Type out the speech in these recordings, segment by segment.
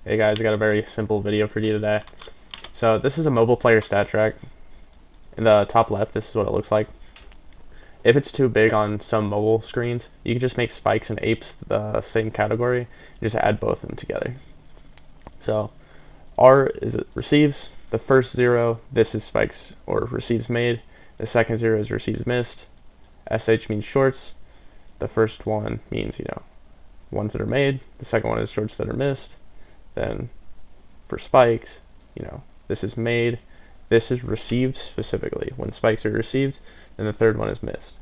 Hey guys, I got a very simple video for you today. So this is a mobile player stat track. In the top left, this is what it looks like. If it's too big on some mobile screens, you can just make spikes and apes the same category and just add both of them together. So R is it receives, the first 0, this is spikes or receives made, the second 0 is receives missed, SH means shorts, the first one means, ones that are made, the second one is shorts that are missed. Then for spikes, this is made, this is received specifically. When spikes are received, then the third one is missed.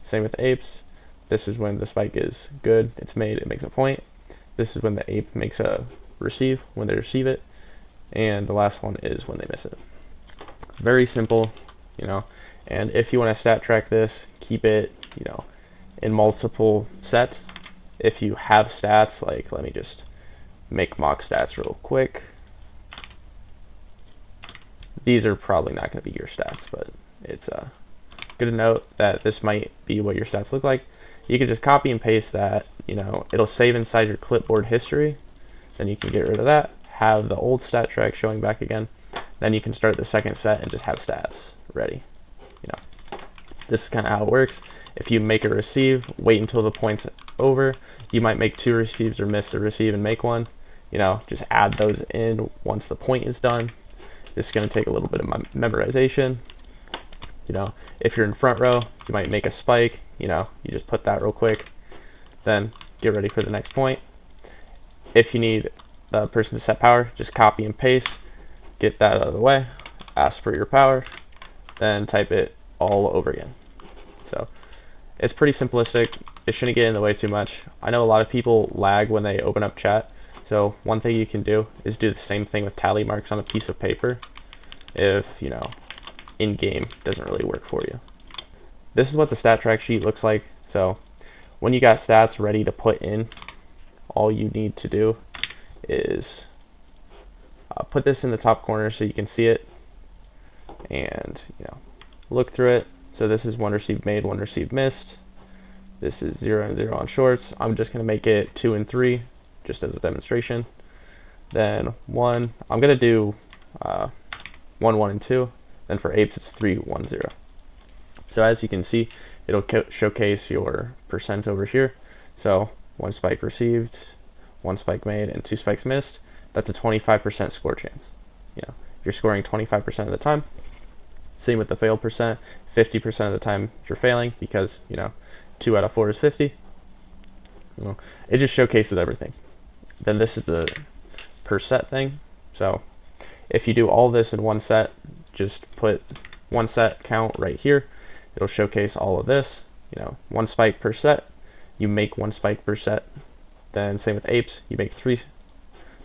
Same with apes. This is when the spike is good, it's made, it makes a point. This is when the ape makes a receive, when they receive it. And the last one is when they miss it. Very simple, and if you want to stat track this, keep it, in multiple sets. If you have stats, like let me just make mock stats real quick. These are probably not going to be your stats, but it's good to note that this might be what your stats look like. You can just copy and paste that, it'll save inside your clipboard history. Then you can get rid of that, have the old stat track showing back again. Then you can start the second set and just have stats ready. This is kind of how it works. If you make a receive, wait until the point's over. You might make 2 receives or miss a receive and make one. Just add those in once the point is done. This is going to take a little bit of memorization. If you're in front row, you might make a spike. You just put that real quick. Then get ready for the next point. If you need the person to set power, just copy and paste. Get that out of the way. Ask for your power. Then type it all over again. So it's pretty simplistic. It shouldn't get in the way too much. I know a lot of people lag when they open up chat. So one thing you can do is do the same thing with tally marks on a piece of paper if, in-game doesn't really work for you. This is what the stat track sheet looks like. So when you got stats ready to put in, all you need to do is put this in the top corner so you can see it and, look through it. So this is 1 received made, 1 received missed. This is 0 and 0 on shorts. I'm just going to make it 2 and 3 just as a demonstration. Then 1, I'm going to do 1, 1, and 2. Then for apes, it's 3, 1, 0. So as you can see, it'll showcase your percents over here. So 1 spike received, 1 spike made, and 2 spikes missed. That's a 25% score chance. You're scoring 25% of the time. Same with the fail percent. 50% of the time you're failing because 2 out of 4 is 50. It just showcases everything. Then this is the per set thing. So if you do all this in one set, just put 1 set count right here. It'll showcase all of this. 1 spike per set. You make 1 spike per set. Then same with apes. You make 3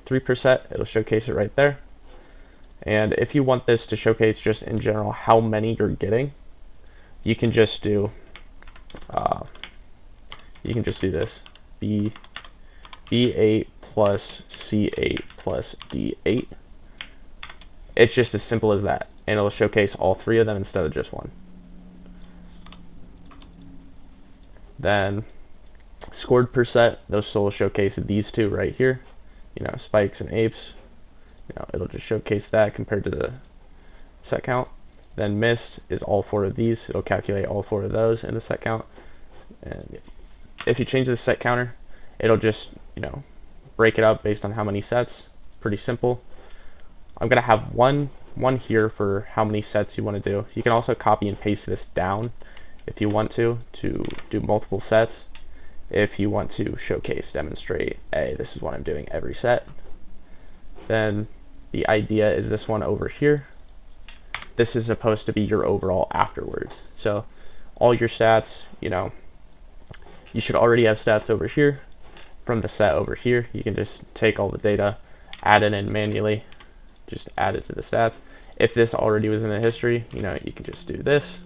per set. It'll showcase it right there. And if you want this to showcase just in general how many you're getting, you can just do this. B8 plus C8 plus D8. It's just as simple as that, and it'll showcase all 3 of them instead of just 1. Then scored per set, those will showcase these 2 right here. Spikes and apes. It'll just showcase that compared to the set count. Then missed is all 4 of these. It'll calculate all 4 of those in the set count. And if you change the set counter, it'll just, break it up based on how many sets. Pretty simple. I'm going to have one here for how many sets you want to do. You can also copy and paste this down if you want to do multiple sets. If you want to demonstrate, hey, this is what I'm doing every set. Then the idea is this one over here. This is supposed to be your overall afterwards. So all your stats, you should already have stats over here. From the set over here, you can just take all the data, add it in manually, just add it to the stats. If this already was in the history, you can just do this.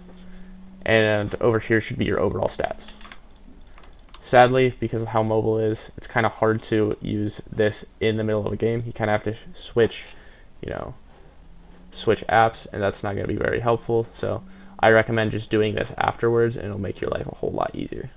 And over here should be your overall stats. Sadly, because of how mobile it is, it's kind of hard to use this in the middle of a game. You kind of have to switch apps, and that's not going to be very helpful. So I recommend just doing this afterwards, and it'll make your life a whole lot easier.